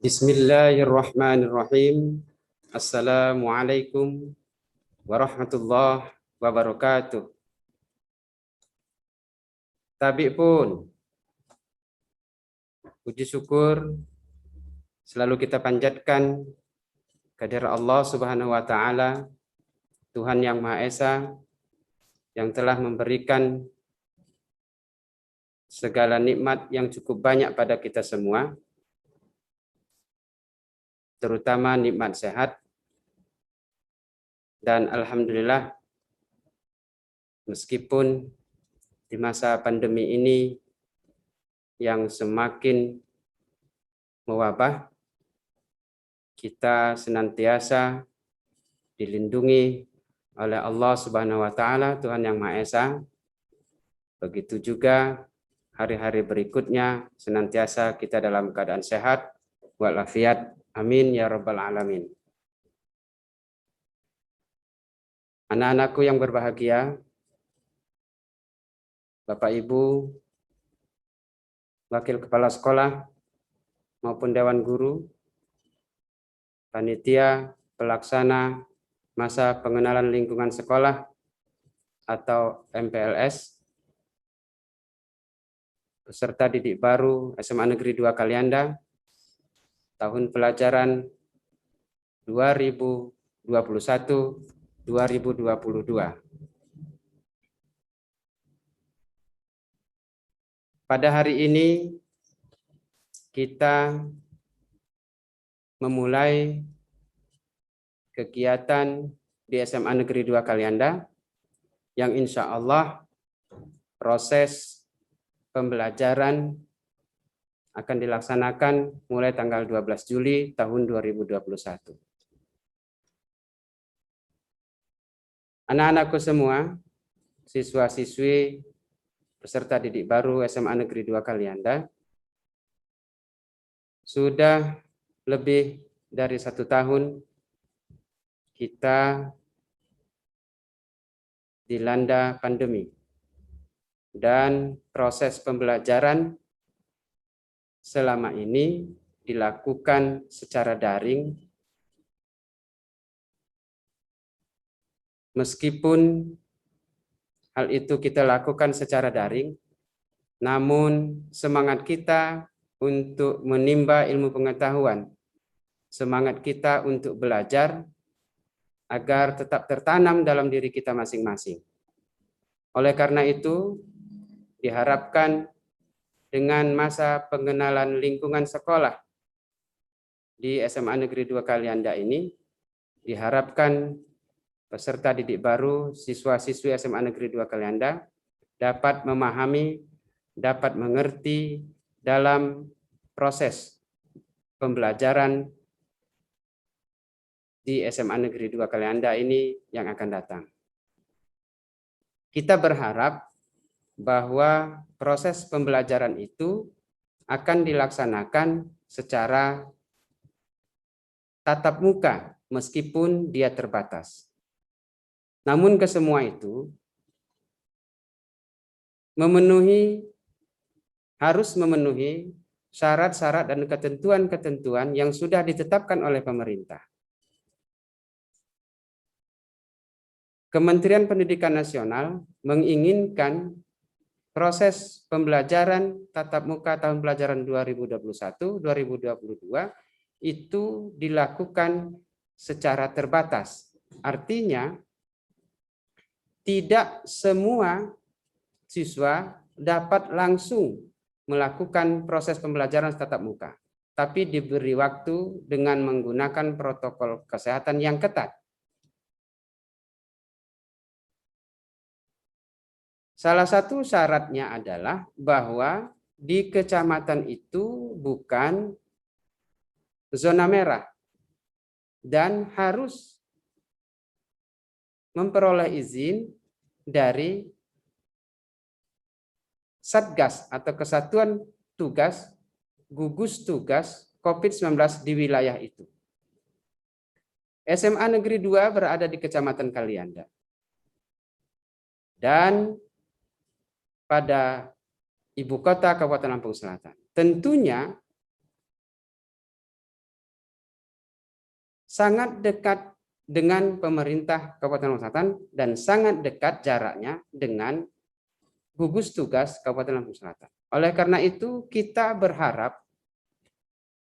Bismillahirrahmanirrahim. Assalamualaikum warahmatullahi wabarakatuh. Tabi pun, puji syukur selalu kita panjatkan kehadirat Allah Subhanahu wa taala, Tuhan yang Maha Esa, yang telah memberikan segala nikmat yang cukup banyak pada kita semua, terutama nikmat sehat. Dan alhamdulillah, meskipun di masa pandemi ini yang semakin mewabah, kita senantiasa dilindungi oleh Allah Subhanahu wa taala, Tuhan yang Maha Esa. Begitu juga hari-hari berikutnya senantiasa kita dalam keadaan sehat walafiat. Amin ya rabbal alamin. Anak-anakku yang berbahagia, Bapak Ibu, Wakil Kepala Sekolah maupun Dewan Guru, panitia pelaksana masa pengenalan lingkungan sekolah atau MPLS, peserta didik baru SMA Negeri 2 Kalianda, tahun pelajaran 2021-2022. Pada hari ini kita memulai kegiatan di SMA Negeri 2 Kalianda yang insya Allah proses pembelajaran akan dilaksanakan mulai tanggal 12 Juli tahun 2021. Anak-anakku semua, siswa-siswi peserta didik baru SMA Negeri 2 Kalianda, sudah lebih dari 1 tahun kita dilanda pandemi dan proses pembelajaran selama ini dilakukan secara daring. Meskipun hal itu kita lakukan secara daring, namun semangat kita untuk menimba ilmu pengetahuan, semangat kita untuk belajar agar tetap tertanam dalam diri kita masing-masing. Oleh karena itu, diharapkan dengan masa pengenalan lingkungan sekolah di SMA Negeri 2 Kalianda ini, diharapkan peserta didik baru, siswa-siswi SMA Negeri 2 Kalianda dapat memahami, dapat mengerti dalam proses pembelajaran di SMA Negeri 2 Kalianda ini yang akan datang. Kita berharap bahwa proses pembelajaran itu akan dilaksanakan secara tatap muka meskipun dia terbatas. Namun kesemua itu harus memenuhi syarat-syarat dan ketentuan-ketentuan yang sudah ditetapkan oleh pemerintah. Kementerian Pendidikan Nasional menginginkan proses pembelajaran tatap muka tahun pelajaran 2021-2022 itu dilakukan secara terbatas. Artinya, tidak semua siswa dapat langsung melakukan proses pembelajaran tatap muka, tapi diberi waktu dengan menggunakan protokol kesehatan yang ketat. Salah satu syaratnya adalah bahwa di kecamatan itu bukan zona merah dan harus memperoleh izin dari Satgas atau Kesatuan Tugas Gugus Tugas COVID-19 di wilayah itu. SMA Negeri 2 berada di Kecamatan Kalianda. Dan pada ibu kota Kabupaten Lampung Selatan. Tentunya sangat dekat dengan pemerintah Kabupaten Lampung Selatan dan sangat dekat jaraknya dengan gugus tugas Kabupaten Lampung Selatan. Oleh karena itu, kita berharap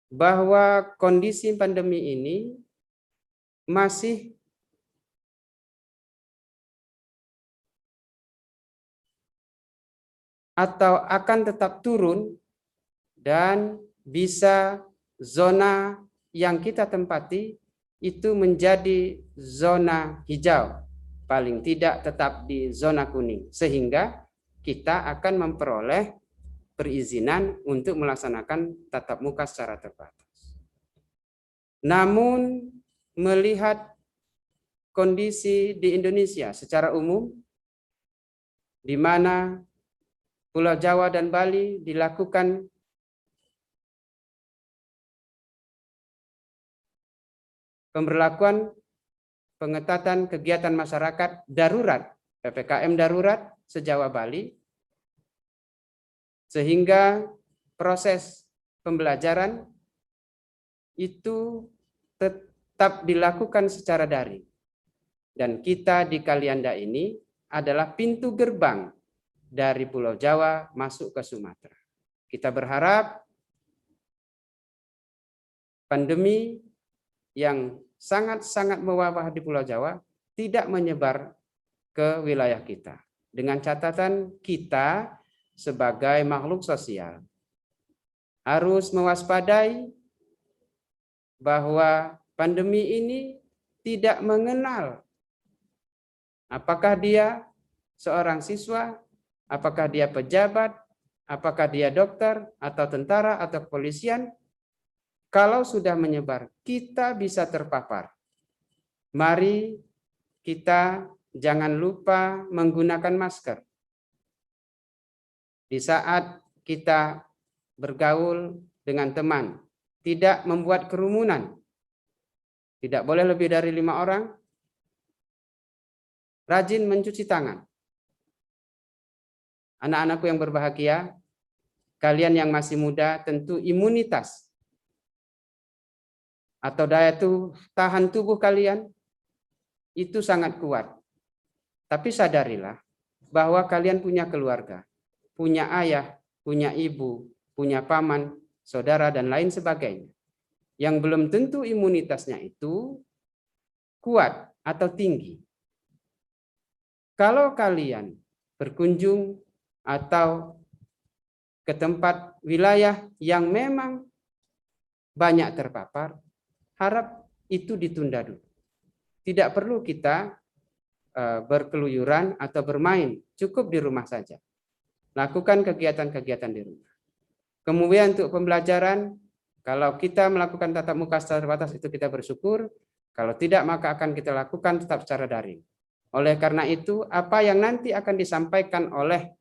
bahwa kondisi pandemi ini masih atau akan tetap turun dan bisa zona yang kita tempati itu menjadi zona hijau, paling tidak tetap di zona kuning, sehingga kita akan memperoleh perizinan untuk melaksanakan tatap muka secara terbatas. Namun melihat kondisi di Indonesia secara umum, di mana Pulau Jawa dan Bali dilakukan pemberlakuan pengetatan kegiatan masyarakat darurat, PPKM darurat se-Jawa Bali, sehingga proses pembelajaran itu tetap dilakukan secara daring. Dan kita di Kalianda ini adalah pintu gerbang dari Pulau Jawa masuk ke Sumatera. Kita berharap pandemi yang sangat-sangat mewabah di Pulau Jawa tidak menyebar ke wilayah kita. Dengan catatan kita sebagai makhluk sosial harus mewaspadai bahwa pandemi ini tidak mengenal apakah dia seorang siswa, apakah dia pejabat, apakah dia dokter, atau tentara, atau kepolisian. Kalau sudah menyebar, kita bisa terpapar. Mari kita jangan lupa menggunakan masker. Di saat kita bergaul dengan teman, tidak membuat kerumunan. Tidak boleh lebih dari 5 orang. Rajin mencuci tangan. Anak-anakku yang berbahagia, kalian yang masih muda tentu imunitas atau daya tahan tubuh kalian itu sangat kuat. Tapi sadarilah bahwa kalian punya keluarga, punya ayah, punya ibu, punya paman, saudara, dan lain sebagainya. Yang belum tentu imunitasnya itu kuat atau tinggi. Kalau kalian berkunjung atau ke tempat wilayah yang memang banyak terpapar, harap itu ditunda dulu. Tidak perlu kita berkeluyuran atau bermain, cukup di rumah saja. Lakukan kegiatan-kegiatan di rumah. Kemudian untuk pembelajaran, kalau kita melakukan tatap muka secara terbatas itu kita bersyukur, kalau tidak maka akan kita lakukan tetap secara daring. Oleh karena itu, apa yang nanti akan disampaikan oleh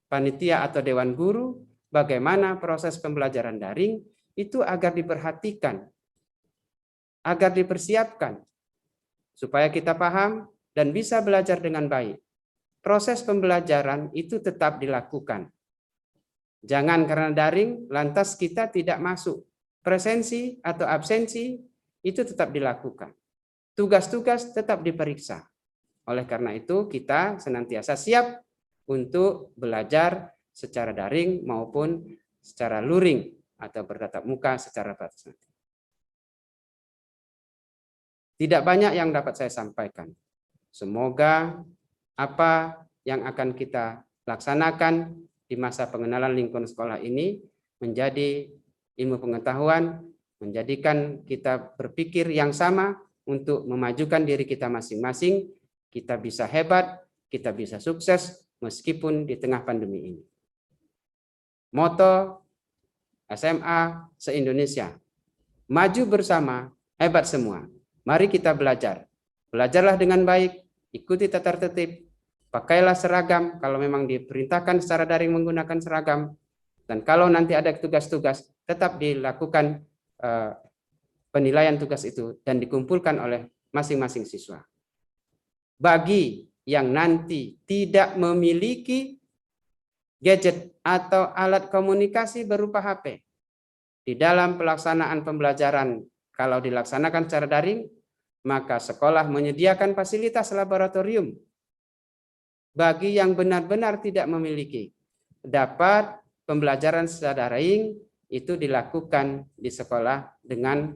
panitia atau dewan guru, bagaimana proses pembelajaran daring itu agar diperhatikan, agar dipersiapkan, supaya kita paham dan bisa belajar dengan baik. Proses pembelajaran itu tetap dilakukan. Jangan karena daring, lantas kita tidak masuk. Presensi atau absensi itu tetap dilakukan. Tugas-tugas tetap diperiksa. Oleh karena itu, kita senantiasa siap untuk belajar secara daring maupun secara luring atau bertatap muka secara batas. Tidak banyak yang dapat saya sampaikan. Semoga apa yang akan kita laksanakan di masa pengenalan lingkungan sekolah ini menjadi ilmu pengetahuan, menjadikan kita berpikir yang sama untuk memajukan diri kita masing-masing. Kita bisa hebat, kita bisa sukses meskipun di tengah pandemi ini. Moto SMA se-Indonesia, maju bersama, hebat semua. Mari kita belajar. Belajarlah dengan baik, ikuti tata tertib, pakailah seragam kalau memang diperintahkan secara daring menggunakan seragam. Dan kalau nanti ada tugas-tugas, tetap dilakukan penilaian tugas itu dan dikumpulkan oleh masing-masing siswa. Bagi yang nanti tidak memiliki gadget atau alat komunikasi berupa HP di dalam pelaksanaan pembelajaran Kalau dilaksanakan secara daring, maka sekolah menyediakan fasilitas laboratorium bagi yang benar-benar tidak memiliki. Dapat pembelajaran secara daring itu dilakukan di sekolah dengan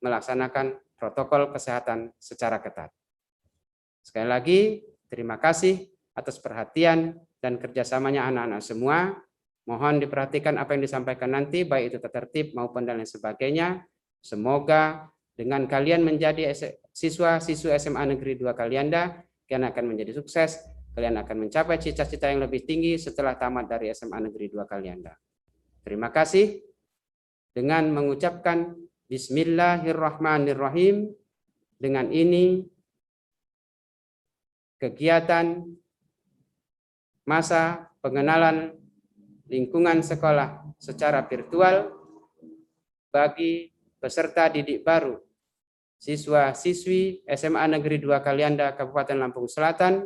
melaksanakan protokol kesehatan secara ketat. Sekali lagi, terima kasih atas perhatian dan kerjasamanya anak-anak semua. Mohon diperhatikan apa yang disampaikan nanti, baik itu tertib maupun dan lain sebagainya. Semoga dengan kalian menjadi siswa-siswi SMA Negeri 2 Kalianda, kalian akan menjadi sukses, kalian akan mencapai cita-cita yang lebih tinggi setelah tamat dari SMA Negeri 2 Kalianda. Terima kasih. Dengan mengucapkan Bismillahirrahmanirrahim, dengan ini kegiatan masa pengenalan lingkungan sekolah secara virtual bagi peserta didik baru siswa-siswi SMA Negeri 2 Kalianda Kabupaten Lampung Selatan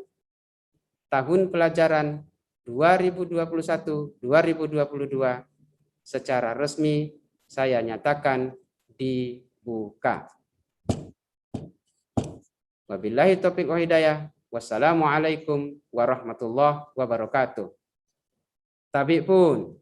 tahun pelajaran 2021-2022 secara resmi saya nyatakan dibuka. Wabillahi taufiq wa hidayah. Wassalamualaikum warahmatullahi wabarakatuh. Tabi pun